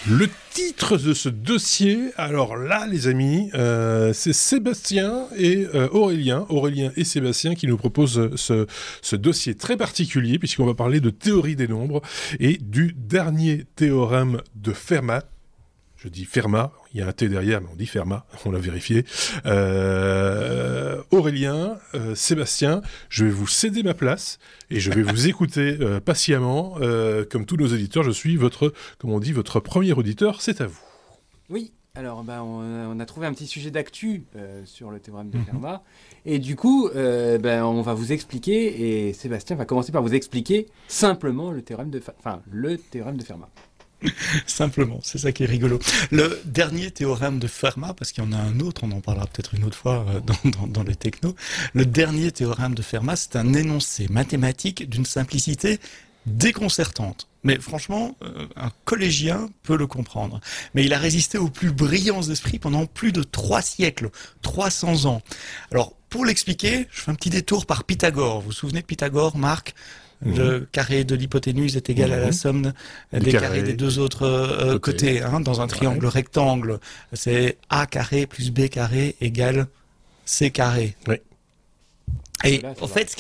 Le titre de ce dossier, alors là, les amis, c'est Sébastien et Aurélien et Sébastien qui nous proposent ce dossier très particulier, puisqu'on va parler de théorie des nombres et du dernier théorème de Fermat. Je dis Fermat, il y a un T derrière, mais on dit Fermat, on l'a vérifié. Aurélien, Sébastien, je vais vous céder ma place et je vais vous écouter patiemment. Comme tous nos auditeurs, je suis votre premier auditeur, c'est à vous. Oui, alors on a trouvé un petit sujet d'actu sur le théorème de Fermat. Et du coup, on va vous expliquer, et Sébastien va commencer par vous expliquer simplement le théorème de Fermat. Simplement, c'est ça qui est rigolo. Le dernier théorème de Fermat, parce qu'il y en a un autre, on en parlera peut-être une autre fois dans les technos. Le dernier théorème de Fermat, c'est un énoncé mathématique d'une simplicité déconcertante. Mais franchement, un collégien peut le comprendre. Mais il a résisté aux plus brillants esprits pendant plus de 3 siècles, 300 ans. Alors, pour l'expliquer, je fais un petit détour par Pythagore. Vous vous souvenez de Pythagore, Marc ? Le carré de l'hypoténuse est égal à la somme des carrés des deux autres côtés. Dans un triangle rectangle, c'est A carré plus B carré égale C carré. Oui. Et en fait, ce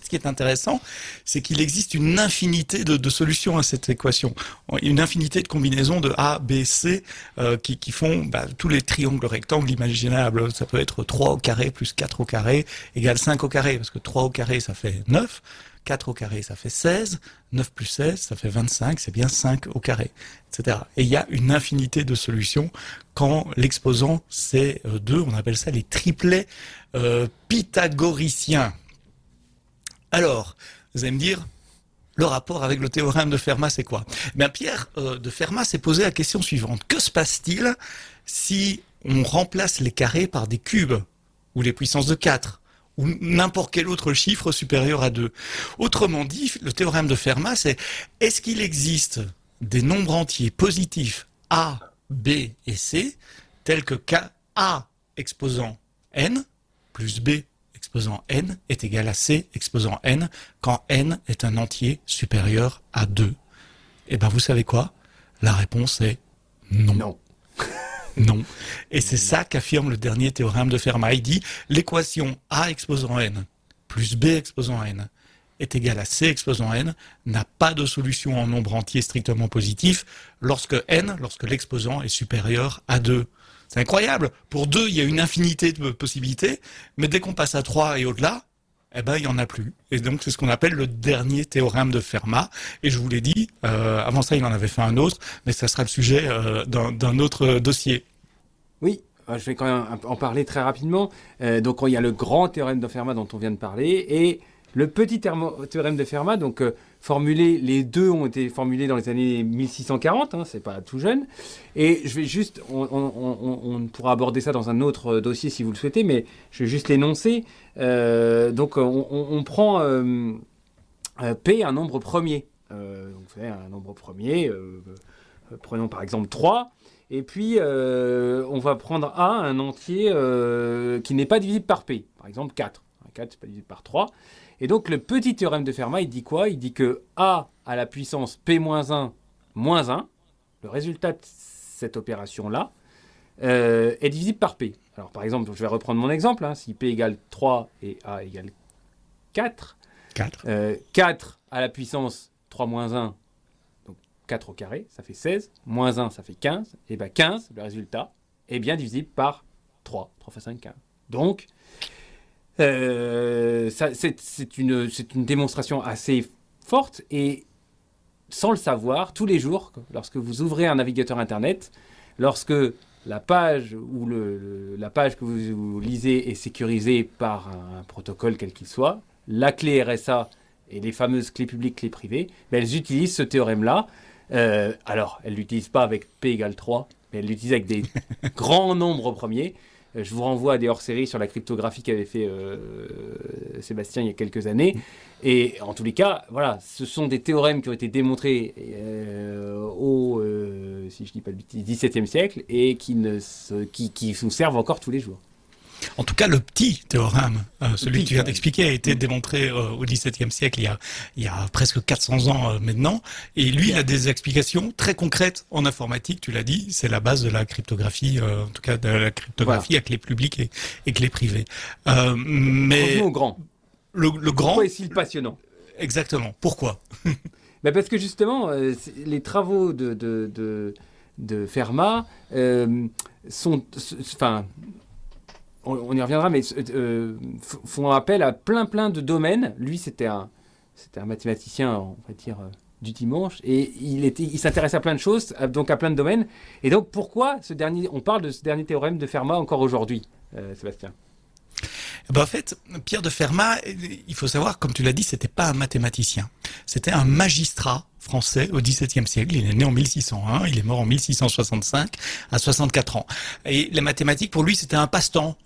qui est intéressant, c'est qu'il existe une infinité de solutions à cette équation. Une infinité de combinaisons de A, B, C qui font tous les triangles rectangles imaginables. Ça peut être 3 au carré plus 4 au carré égale 5 au carré, parce que 3 au carré, ça fait 9. 4 au carré, ça fait 16, 9 plus 16, ça fait 25, c'est bien 5 au carré, etc. Et il y a une infinité de solutions quand l'exposant c'est 2, on appelle ça les triplets pythagoriciens. Alors, vous allez me dire, le rapport avec le théorème de Fermat, c'est quoi ? Pierre de Fermat s'est posé la question suivante. Que se passe-t-il si on remplace les carrés par des cubes ou les puissances de 4 ou n'importe quel autre chiffre supérieur à 2. Autrement dit, le théorème de Fermat, c'est est-ce qu'il existe des nombres entiers positifs A, B et C, tels que A exposant n plus B exposant n est égal à C exposant n, quand n est un entier supérieur à 2. Eh bien, vous savez quoi ? La réponse est non. Non. Non. Et c'est ça qu'affirme le dernier théorème de Fermat. Il dit l'équation A exposant n plus B exposant n est égale à C exposant n n'a pas de solution en nombre entier strictement positif lorsque l'exposant est supérieur à 2. C'est incroyable. Pour 2, il y a une infinité de possibilités, mais dès qu'on passe à 3 et au-delà, il n'y en a plus. Et donc, c'est ce qu'on appelle le dernier théorème de Fermat. Et je vous l'ai dit, avant ça, il en avait fait un autre, mais ça sera le sujet d'un autre dossier. Oui, je vais quand même en parler très rapidement. Donc, il y a le grand théorème de Fermat dont on vient de parler, et le petit théorème de Fermat, donc les deux ont été formulés dans les années 1640, c'est pas tout jeune. Et je vais juste, on pourra aborder ça dans un autre dossier si vous le souhaitez, mais je vais juste l'énoncer. Donc on prend P, un nombre premier. Donc vous savez, un nombre premier, prenons par exemple 3. Et puis, on va prendre A, un entier qui n'est pas divisible par P. Par exemple, 4. 4, c'est pas divisible par 3. Et donc, le petit théorème de Fermat, il dit quoi ? Il dit que A à la puissance P-1 moins 1, le résultat de cette opération-là, est divisible par P. Alors, par exemple, je vais reprendre mon exemple. Si P égale 3 et A égale 4, 4 à la puissance 3 moins 1, 4 au carré, ça fait 16, moins 1, ça fait 15, et bien 15, le résultat, est bien divisible par 3. 3 fois 5, 15. Donc, c'est une démonstration assez forte, et sans le savoir, tous les jours, lorsque vous ouvrez un navigateur Internet, lorsque la page ou la page que vous lisez est sécurisée par un protocole quel qu'il soit, la clé RSA et les fameuses clés publiques, clés privées, elles utilisent ce théorème-là. Alors, elles ne l'utilisent pas avec P égale 3, mais elles l'utilisent avec des grands nombres premiers. Je vous renvoie à des hors-séries sur la cryptographie qu'avait fait Sébastien il y a quelques années. Et en tous les cas, voilà, ce sont des théorèmes qui ont été démontrés si je ne dis pas de bêtises, XVIIe siècle et qui nous servent encore tous les jours. En tout cas, le petit théorème, celui que tu viens d'expliquer, a été démontré au XVIIe siècle, il y a presque 400 ans maintenant. Et lui, il a des explications très concrètes en informatique, tu l'as dit. C'est la base de la cryptographie, en tout cas de la cryptographie à clé publique et clé privée. Mais revenons au grand. Le grand... Pourquoi est-il passionnant? Exactement. Pourquoi? Parce que justement, les travaux de Fermat sont... Enfin... On y reviendra, mais font appel à plein de domaines. Lui, c'était un mathématicien, on va dire, du dimanche, et il s'intéresse à plein de choses, donc à plein de domaines. Et donc, pourquoi on parle de ce dernier théorème de Fermat encore aujourd'hui, Sébastien? En fait, Pierre de Fermat, il faut savoir, comme tu l'as dit, c'était pas un mathématicien. C'était un magistrat français au XVIIe siècle. Il est né en 1601, il est mort en 1665, à 64 ans. Et les mathématiques, pour lui, c'était un passe-temps.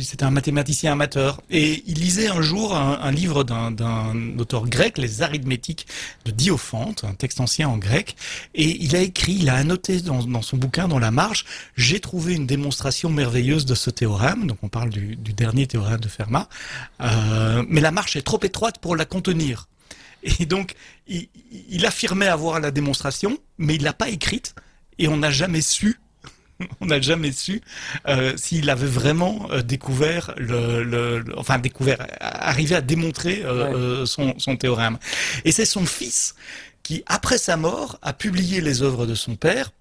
C'était un mathématicien amateur. Et il lisait un jour un livre d'un auteur grec, les Arithmétiques de Diophante, un texte ancien en grec. Et il a annoté dans son bouquin, dans la marge, j'ai trouvé une démonstration merveilleuse de ce théorème. Donc on parle du dernier théorème de Fermat. Mais la marche est trop étroite pour la contenir. Et donc, il affirmait avoir la démonstration, mais il l'a pas écrite, et on n'a jamais su s'il avait vraiment découvert arrivé à démontrer son théorème. Et c'est son fils qui, après sa mort, a publié les œuvres de son père.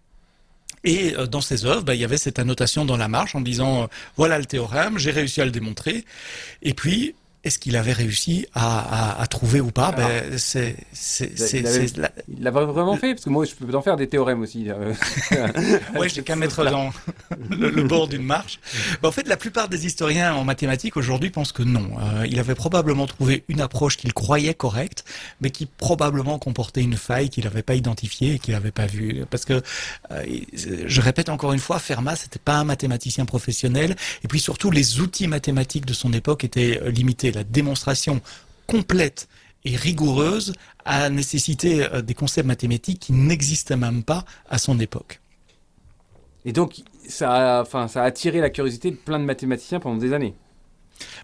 Et dans ces œuvres, il y avait cette annotation dans la marge en disant voilà le théorème, j'ai réussi à le démontrer. Et puis est-ce qu'il avait réussi à trouver ou pas? Il l'avait vraiment fait, parce que moi je peux en faire des théorèmes aussi. Ouais, j'ai qu'à mettre dans le bord d'une marche. En fait, la plupart des historiens en mathématiques aujourd'hui pensent que non. Il avait probablement trouvé une approche qu'il croyait correcte, mais qui probablement comportait une faille qu'il n'avait pas identifiée et qu'il n'avait pas vue. Parce que, je répète encore une fois, Fermat, c'était pas un mathématicien professionnel, et puis surtout les outils mathématiques de son époque étaient limités. La démonstration complète et rigoureuse a nécessité des concepts mathématiques qui n'existaient même pas à son époque. Et donc, ça a attiré la curiosité de plein de mathématiciens pendant des années.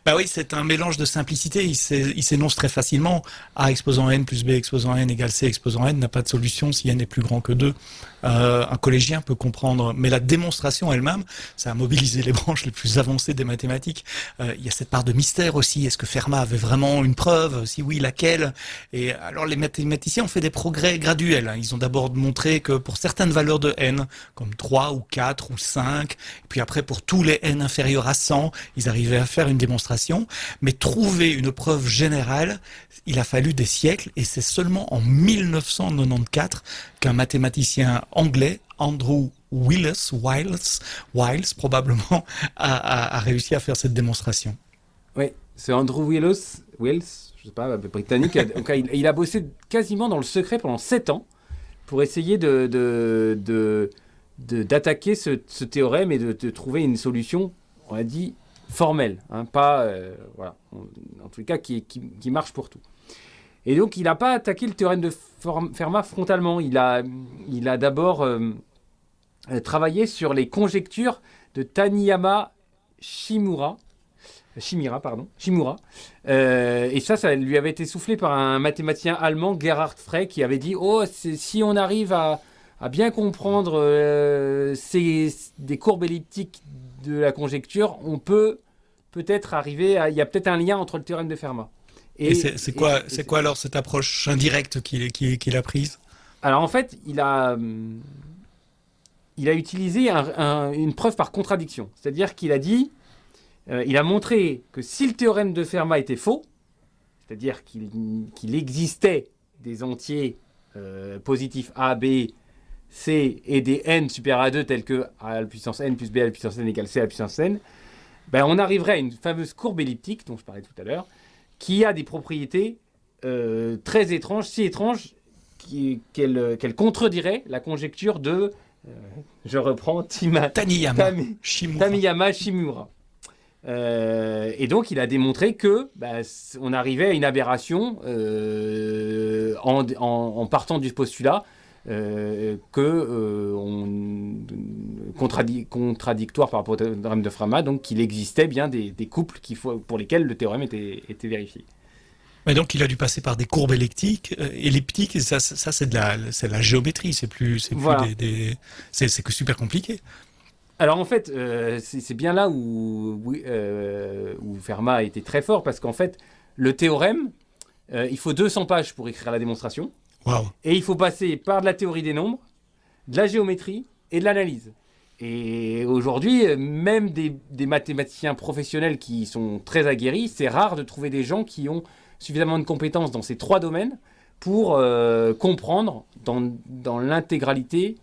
Bah oui, c'est un mélange de simplicité. Il s'énonce très facilement. A exposant n plus b exposant n égale c exposant n n'a pas de solution si n est plus grand que 2. Un collégien peut comprendre. Mais la démonstration elle-même, ça a mobilisé les branches les plus avancées des mathématiques. Il y a cette part de mystère aussi. Est-ce que Fermat avait vraiment une preuve? Si oui, laquelle? Et alors les mathématiciens ont fait des progrès graduels. Ils ont d'abord montré que pour certaines valeurs de n, comme 3 ou 4 ou 5, et puis après pour tous les n inférieurs à 100, ils arrivaient à faire une démonstration. Mais trouver une preuve générale, il a fallu des siècles, et c'est seulement en 1994 qu'un mathématicien anglais, Andrew Wiles probablement, a réussi à faire cette démonstration. Oui, c'est Andrew Wiles, je sais pas, britannique. Il a bossé quasiment dans le secret pendant 7 ans pour essayer d'attaquer ce théorème et de trouver une solution, on a dit, formelle, pas, voilà, en tout cas qui marche pour tout. Et donc, il n'a pas attaqué le théorème de Fermat frontalement. Il a d'abord travaillé sur les conjectures de Taniyama Shimura. Et ça lui avait été soufflé par un mathématicien allemand, Gerhard Frey, qui avait dit si on arrive à bien comprendre des courbes elliptiques de la conjecture, on peut-être arriver à... Il y a peut-être un lien entre le théorème de Fermat. Et c'est quoi alors cette approche indirecte qu'il a prise? Alors en fait, il a utilisé une preuve par contradiction. C'est-à-dire qu'il a dit, il a montré que si le théorème de Fermat était faux, c'est-à-dire qu'il existait des entiers positifs A, B, C et des n supérieurs à 2 tels que a à la puissance n plus b à la puissance n égale c à la puissance n, on arriverait à une fameuse courbe elliptique dont je parlais tout à l'heure, qui a des propriétés très étranges, si étranges qu'elle contredirait la conjecture de, je reprends, Taniyama Shimura. Et donc, il a démontré que on arrivait à une aberration en partant du postulat contradictoire par rapport au théorème de Fermat, donc qu'il existait bien des couples pour lesquels le théorème était vérifié. Mais donc il a dû passer par des courbes elliptiques, et ça c'est de la géométrie, c'est Voilà. c'est que super compliqué. Alors en fait, c'est bien là où Fermat a été très fort, parce qu'en fait, le théorème, il faut 200 pages pour écrire la démonstration, Waouh. et il faut passer par de la théorie des nombres, de la géométrie et de l'analyse. Et aujourd'hui, même des mathématiciens professionnels qui sont très aguerris, c'est rare de trouver des gens qui ont suffisamment de compétences dans ces 3 domaines pour comprendre dans l'intégralité,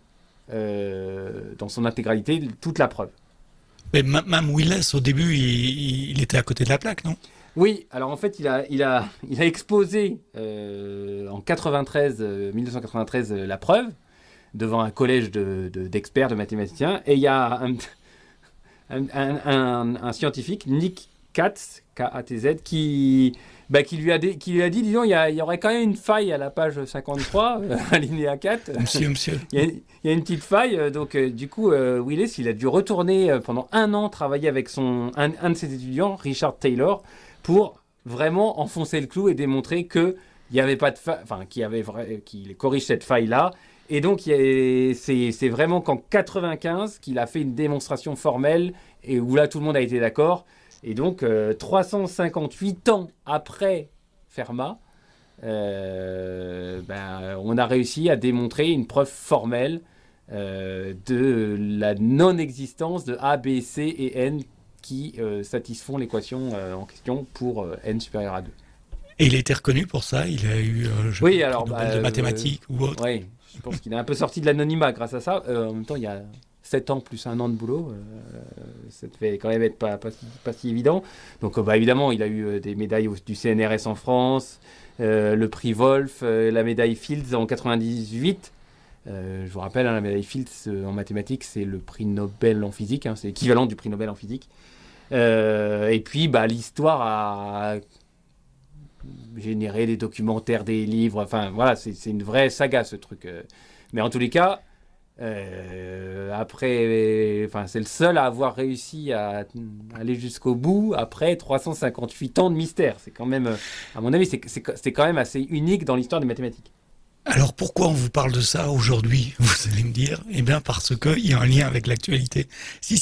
dans son intégralité, toute la preuve. Mais même Willis, au début, il était à côté de la plaque, non? Oui, alors en fait, il a exposé en 1993 la preuve devant un collège d'experts, de mathématiciens, et il y a un scientifique, Nick Katz, K-A-T-Z, qui lui a dit, dis donc, il y aurait quand même une faille à la page 53, alinéa 4. Monsieur. Il y a une petite faille, donc du coup, Willis, il a dû retourner pendant 1 an travailler avec un de ses étudiants, Richard Taylor, pour vraiment enfoncer le clou et démontrer qu'il n'y avait pas de faille, enfin, qu'il corrige cette faille-là. Et donc, c'est vraiment qu'en 95 qu'il a fait une démonstration formelle et où là, tout le monde a été d'accord. Et donc, 358 ans après Fermat, on a réussi à démontrer une preuve formelle de la non-existence de A, B, C et N qui satisfont l'équation en question pour N supérieur à 2. Et il a été reconnu pour ça? Il a eu Nobel de mathématiques ou autre? Oui, je pense qu'il est un peu sorti de l'anonymat grâce à ça. En même temps, il y a 7 ans plus 1 an de boulot, ça devait quand même être pas si évident. Donc évidemment, il a eu des médailles du CNRS en France, le prix Wolf, la médaille Fields en 98. Je vous rappelle, la médaille Fields en mathématiques, c'est le prix Nobel en physique, c'est l'équivalent du prix Nobel en physique. Et puis, l'histoire a généré des documentaires, des livres, enfin voilà, c'est une vraie saga ce truc. Mais en tous les cas, après, c'est le seul à avoir réussi à aller jusqu'au bout après 358 ans de mystère. C'est quand même, à mon avis, c'est quand même assez unique dans l'histoire des mathématiques. Alors pourquoi on vous parle de ça aujourd'hui, vous allez me dire? Eh bien parce qu'il y a un lien avec l'actualité. Si.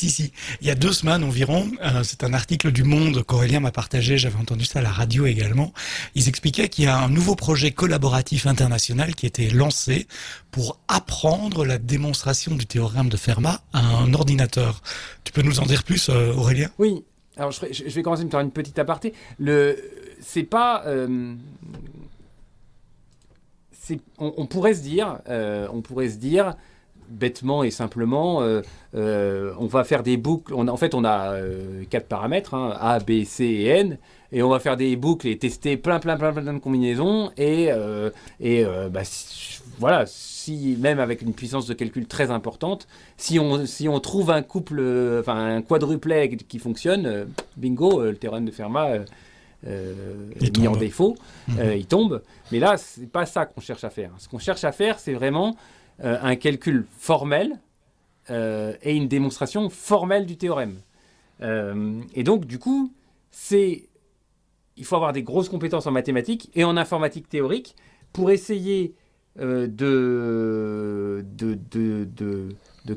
Il y a 2 semaines environ, c'est un article du Monde qu'Aurélien m'a partagé, j'avais entendu ça à la radio également. Ils expliquaient qu'il y a un nouveau projet collaboratif international qui était lancé pour apprendre la démonstration du théorème de Fermat à un ordinateur. Tu peux nous en dire plus, Aurélien? Oui, alors je vais commencer à me faire une petite aparté. C'est pas... on pourrait se dire bêtement et simplement, on va faire des boucles. On a 4 paramètres, A, B, C et N, et on va faire des boucles et tester plein de combinaisons. Voilà, si même avec une puissance de calcul très importante, si on trouve un couple, un quadruplet qui fonctionne, bingo, le théorème de Fermat. Mis en défaut, il tombe. Mais là, c'est pas ça qu'on cherche à faire. Ce qu'on cherche à faire, c'est vraiment un calcul formel et une démonstration formelle du théorème. Et donc, du coup, il faut avoir des grosses compétences en mathématiques et en informatique théorique pour essayer de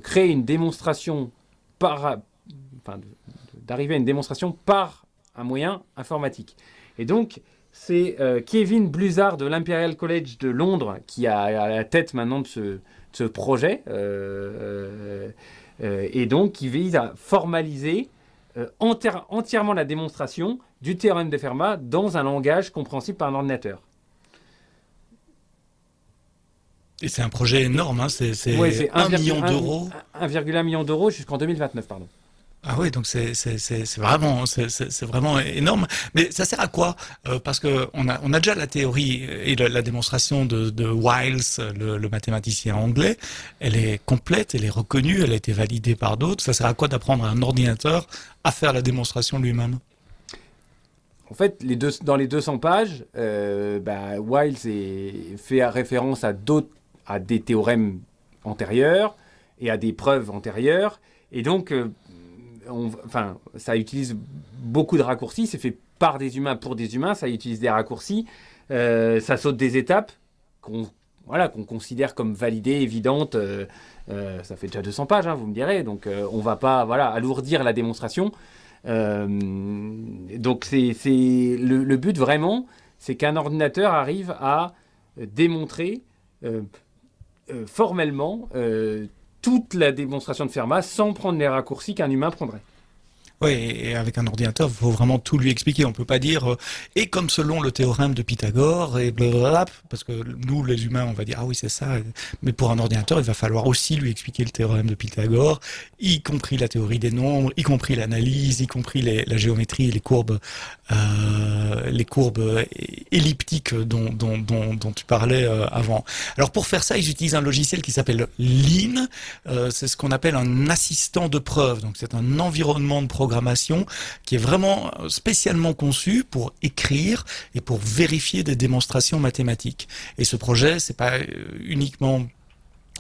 créer une démonstration d'arriver à une démonstration par un moyen informatique. Et donc, c'est Kevin Bluzzard de l'Imperial College de Londres qui a à la tête maintenant de ce projet, et donc qui vise à formaliser entièrement la démonstration du théorème de Fermat dans un langage compréhensible par un ordinateur. Et c'est un projet énorme, c'est 1 million d'euros. 1,1 million d'euros jusqu'en 2029, pardon. Ah oui, donc c'est vraiment énorme. Mais ça sert à quoi? Parce que on a déjà la théorie et la démonstration de Wiles, le mathématicien anglais. Elle est complète, elle est reconnue, elle a été validée par d'autres. Ça sert à quoi d'apprendre à un ordinateur à faire la démonstration lui-même? En fait, dans les 200 pages, Wiles fait référence à d'autres à des théorèmes antérieurs et à des preuves antérieures. Et donc, ça utilise beaucoup de raccourcis. C'est fait par des humains pour des humains. Ça utilise des raccourcis. Ça saute des étapes qu'on considère comme validées, évidentes. Ça fait déjà 200 pages, hein, vous me direz. Donc, on ne va pas alourdir la démonstration. Donc, le but, vraiment, c'est qu'un ordinateur arrive à démontrer formellement toute la démonstration de Fermat sans prendre les raccourcis qu'un humain prendrait. Oui, et avec un ordinateur, il faut vraiment tout lui expliquer. On peut pas dire et comme selon le théorème de Pythagore et blablabla, parce que nous, les humains, on va dire ah oui c'est ça. Mais pour un ordinateur, il va falloir aussi lui expliquer le théorème de Pythagore, y compris la théorie des nombres, y compris l'analyse, y compris la géométrie, les courbes elliptiques dont tu parlais avant. Alors pour faire ça, ils utilisent un logiciel qui s'appelle Lean. C'est ce qu'on appelle un assistant de preuve. Donc c'est un environnement de programmation qui est vraiment spécialement conçu pour écrire et pour vérifier des démonstrations mathématiques. Et ce projet, c'est pas uniquement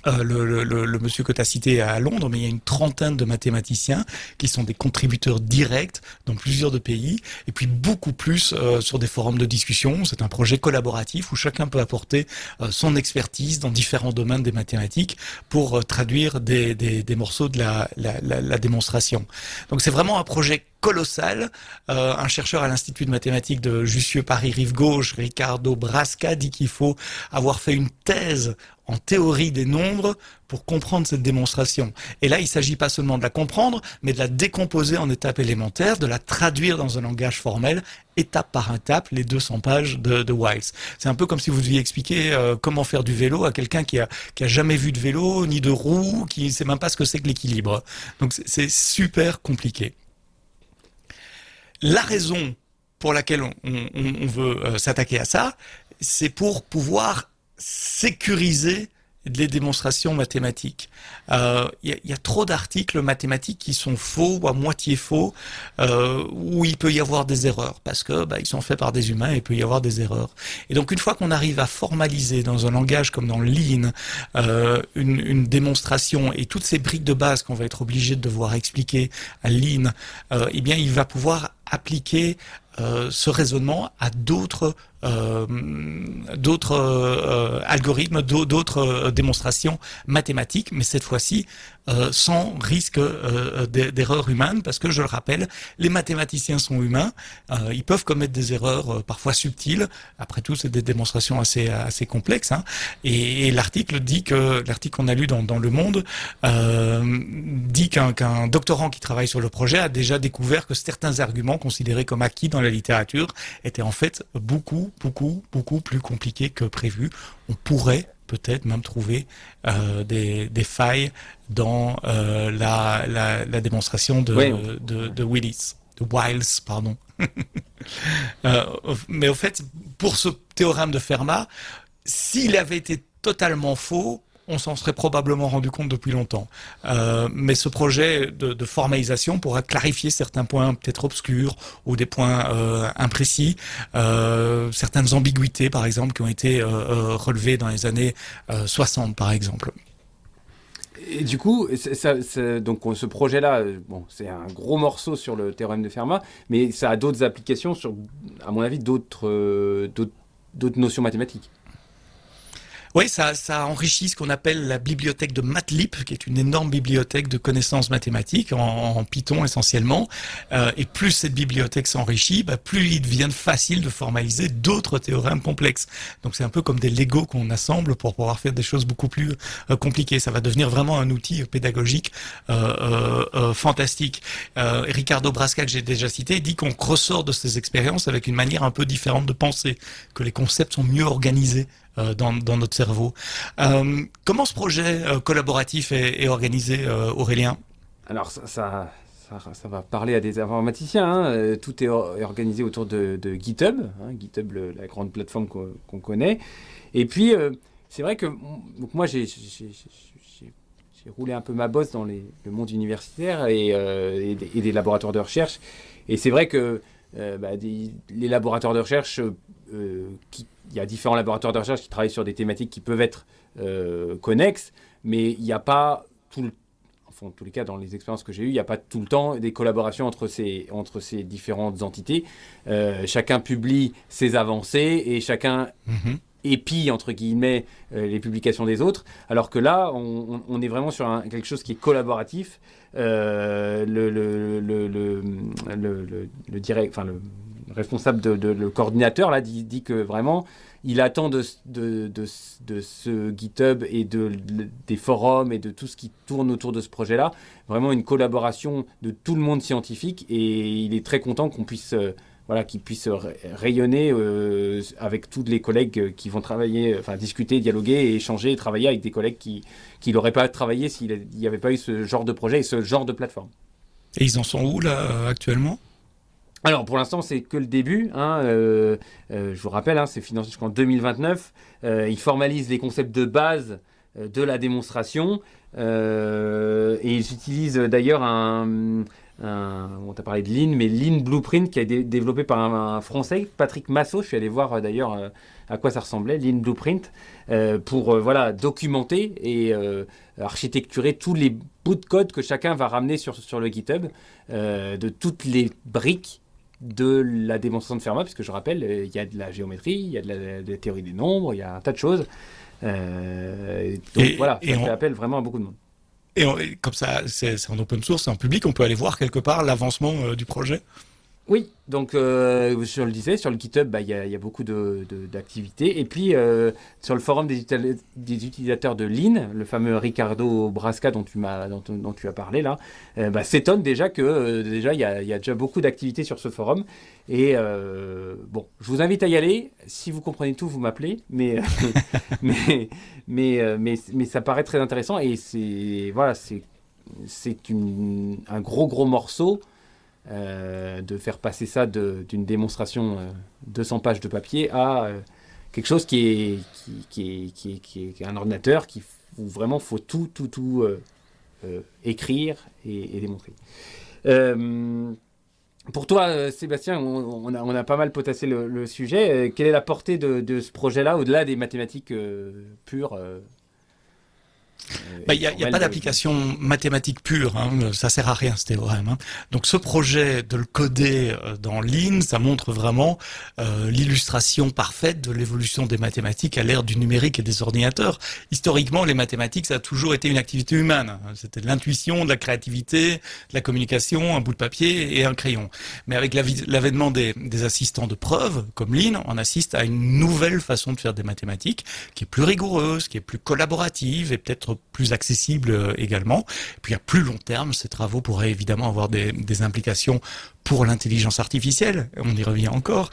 le monsieur que tu as cité à Londres, mais il y a une trentaine de mathématiciens qui sont des contributeurs directs dans plusieurs de pays, et puis beaucoup plus sur des forums de discussion. C'est un projet collaboratif où chacun peut apporter son expertise dans différents domaines des mathématiques pour traduire des morceaux de la démonstration. Donc c'est vraiment un projet colossal. Un chercheur à l'Institut de mathématiques de Jussieu-Paris-Rive-Gauche, Riccardo Brasca, dit qu'il faut avoir fait une thèse en théorie des nombres pour comprendre cette démonstration. Et là, il ne s'agit pas seulement de la comprendre, mais de la décomposer en étapes élémentaires, de la traduire dans un langage formel, étape par étape, les 200 pages de Wiles. C'est un peu comme si vous deviez expliquer comment faire du vélo à quelqu'un qui a jamais vu de vélo, ni de roue, qui ne sait même pas ce que c'est que l'équilibre. Donc c'est super compliqué. La raison pour laquelle on veut s'attaquer à ça, c'est pour pouvoir sécuriser les démonstrations mathématiques. Il y a trop d'articles mathématiques qui sont faux ou à moitié faux, où il peut y avoir des erreurs, parce que ils sont faits par des humains et il peut y avoir des erreurs. Et donc une fois qu'on arrive à formaliser dans un langage comme dans Lean une démonstration et toutes ces briques de base qu'on va être obligé de devoir expliquer à Lean, eh bien il va pouvoir appliquer ce raisonnement à d'autres algorithmes, d'autres démonstrations mathématiques, mais cette fois-ci sans risque d'erreur humaine, parce que je le rappelle, les mathématiciens sont humains, ils peuvent commettre des erreurs parfois subtiles. Après tout, c'est des démonstrations assez complexes, hein. Et l'article qu'on a lu dans Le Monde dit qu'un doctorant qui travaille sur le projet a déjà découvert que certains arguments considérés comme acquis dans la littérature étaient en fait beaucoup plus compliqués que prévu. On pourrait peut-être même trouver des failles dans la démonstration de Wiles, pardon. Mais au fait, pour ce théorème de Fermat, s'il avait été totalement faux, on s'en serait probablement rendu compte depuis longtemps. Mais ce projet de formalisation pourra clarifier certains points peut-être obscurs ou des points imprécis, certaines ambiguïtés par exemple qui ont été relevées dans les années 60 par exemple. Et du coup, donc ce projet-là, c'est un gros morceau sur le théorème de Fermat, mais ça a d'autres applications sur, à mon avis, d'autres notions mathématiques. Oui, ça enrichit ce qu'on appelle la bibliothèque de Mathlib, qui est une énorme bibliothèque de connaissances mathématiques en Python essentiellement. Et plus cette bibliothèque s'enrichit, plus il devient facile de formaliser d'autres théorèmes complexes. Donc c'est un peu comme des Lego qu'on assemble pour pouvoir faire des choses beaucoup plus compliquées. Ça va devenir vraiment un outil pédagogique fantastique. Riccardo Brasca, que j'ai déjà cité, dit qu'on ressort de ces expériences avec une manière un peu différente de penser, que les concepts sont mieux organisés dans notre cerveau. Comment ce projet collaboratif est organisé, Aurélien ? Alors ça va parler à des informaticiens, hein. Tout est organisé autour de GitHub, hein. GitHub, la grande plateforme qu'on connaît. Et puis, c'est vrai que donc moi, j'ai roulé un peu ma bosse dans le monde universitaire et des laboratoires de recherche. Et c'est vrai que les laboratoires de recherche il y a différents laboratoires de recherche qui travaillent sur des thématiques qui peuvent être connexes, mais il n'y a pas en tous les cas, dans les expériences que j'ai eues, il n'y a pas tout le temps des collaborations entre ces différentes entités. Chacun publie ses avancées et chacun épie, entre guillemets, les publications des autres. Alors que là, on est vraiment sur quelque chose qui est collaboratif. Le responsable, le coordinateur, là, dit que vraiment, il attend de ce GitHub et des forums et de tout ce qui tourne autour de ce projet-là, vraiment une collaboration de tout le monde scientifique, et il est très content qu'on puisse, qu'il puisse rayonner avec tous les collègues qui vont travailler, discuter, dialoguer et échanger et travailler avec des collègues qui n'auraient pas travaillé s'il n'y avait pas eu ce genre de projet et ce genre de plateforme. Et ils en sont où là actuellement ? Alors, pour l'instant, c'est que le début. Je vous rappelle, c'est financé jusqu'en 2029. Ils formalisent les concepts de base de la démonstration. Et ils utilisent d'ailleurs on t'a parlé de Lean, mais Lean Blueprint, qui a été développé par un Français, Patrick Massot. Je suis allé voir d'ailleurs à quoi ça ressemblait, Lean Blueprint, pour documenter et architecturer tous les bouts de code que chacun va ramener sur le GitHub, de toutes les briques de la démonstration de Fermat, puisque je rappelle, il y a de la géométrie, il y a de la théorie des nombres, il y a un tas de choses. Ça fait appel vraiment à beaucoup de monde. Et comme ça, c'est en open source, c'est en public, on peut aller voir quelque part l'avancement du projet ? Oui, donc je le disais, sur le GitHub, il y a beaucoup d'activités. Et puis, sur le forum des utilisateurs de Lean, le fameux Ricardo Brasca dont tu as parlé là, s'étonne déjà que il y a déjà beaucoup d'activités sur ce forum. Et je vous invite à y aller. Si vous comprenez tout, vous m'appelez. Mais ça paraît très intéressant, et c'est un gros morceau. De faire passer ça d'une démonstration 200 pages de papier à quelque chose qui est un ordinateur où vraiment faut tout écrire et démontrer. Pour toi, Sébastien, on a pas mal potassé le sujet. Quelle est la portée de ce projet-là au-delà des mathématiques pures Il n'y a pas d'application mathématique pure, ça sert à rien ce théorème. Donc ce projet de le coder dans Lean, ça montre vraiment l'illustration parfaite de l'évolution des mathématiques à l'ère du numérique et des ordinateurs. Historiquement, les mathématiques, ça a toujours été une activité humaine. C'était de l'intuition, de la créativité, de la communication, un bout de papier et un crayon. Mais avec l'avènement des assistants de preuve, comme Lean, on assiste à une nouvelle façon de faire des mathématiques, qui est plus rigoureuse, qui est plus collaborative et peut-être plus accessible également. Et puis à plus long terme, ces travaux pourraient évidemment avoir des implications pour l'intelligence artificielle, on y revient encore,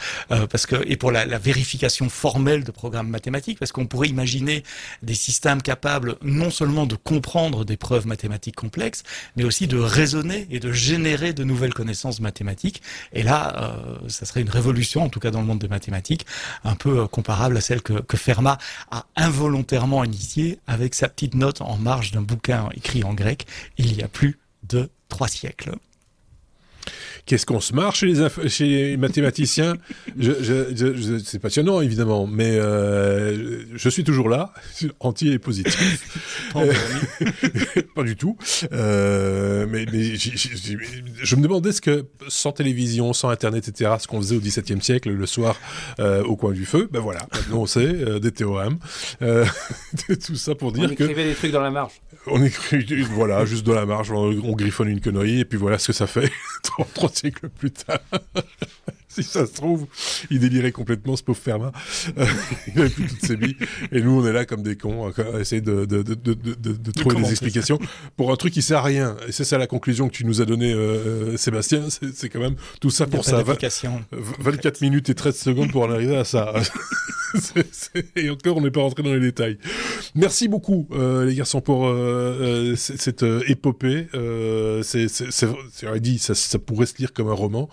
et pour la vérification formelle de programmes mathématiques, parce qu'on pourrait imaginer des systèmes capables non seulement de comprendre des preuves mathématiques complexes, mais aussi de raisonner et de générer de nouvelles connaissances mathématiques. Et là, ça serait une révolution, en tout cas dans le monde des mathématiques, un peu comparable à celle que Fermat a involontairement initiée avec sa petite note en marge d'un bouquin écrit en grec il y a plus de 3 siècles. Qu'est-ce qu'on se marre chez les mathématiciens. C'est passionnant, évidemment, mais je suis toujours là, anti et positif. Pas du tout. Mais je me demandais ce que, sans télévision, sans Internet, etc., ce qu'on faisait au XVIIe siècle, le soir, au coin du feu, ben voilà, maintenant on sait, des théorèmes, tout ça pour dire que... On écrivait des trucs dans la marge. On écrit, voilà, juste dans la marge, on griffonne une connerie, et puis voilà ce que ça fait 3 siècles plus tard. Si ça se trouve, il délirait complètement, ce pauvre Fermat. Il avait plus toutes ses billes. Et nous, on est là comme des cons à essayer de trouver des explications pour un truc qui sert à rien. Et c'est ça la conclusion que tu nous as donnée, Sébastien. C'est quand même tout ça pour ça. 24 minutes et 13 secondes pour en arriver à ça. Et encore, on n'est pas rentré dans les détails. Merci beaucoup, les garçons, pour cette épopée. Dit, ça pourrait se lire comme un roman.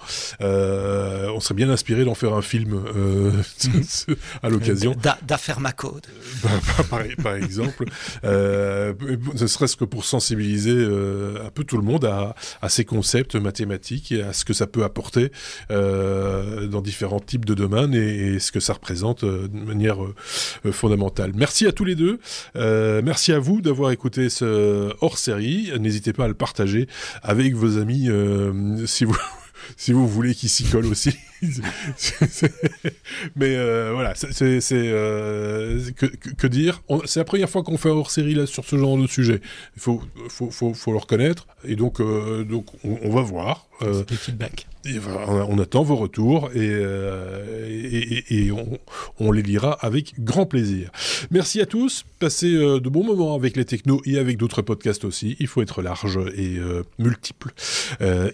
On serait bien inspiré d'en faire un film à l'occasion. D'Affermacode. Par exemple. Ne serait-ce que pour sensibiliser un peu tout le monde à ces concepts mathématiques et à ce que ça peut apporter dans différents types de domaines et ce que ça représente de manière fondamentale. Merci à tous les deux. Merci à vous d'avoir écouté ce hors-série. N'hésitez pas à le partager avec vos amis si vous voulez qu'ils s'y collent aussi. Mais voilà, que dire, c'est la première fois qu'on fait un hors-série là sur ce genre de sujet. Il faut le reconnaître. Et donc on va voir. Des feedbacks. On attend vos retours et on les lira avec grand plaisir. Merci à tous. Passez de bons moments avec les technos et avec d'autres podcasts aussi. Il faut être large et multiple.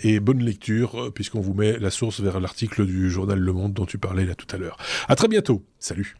Et bonne lecture, puisqu'on vous met la source vers l'article du journal Le Monde dont tu parlais là tout à l'heure. À très bientôt. Salut.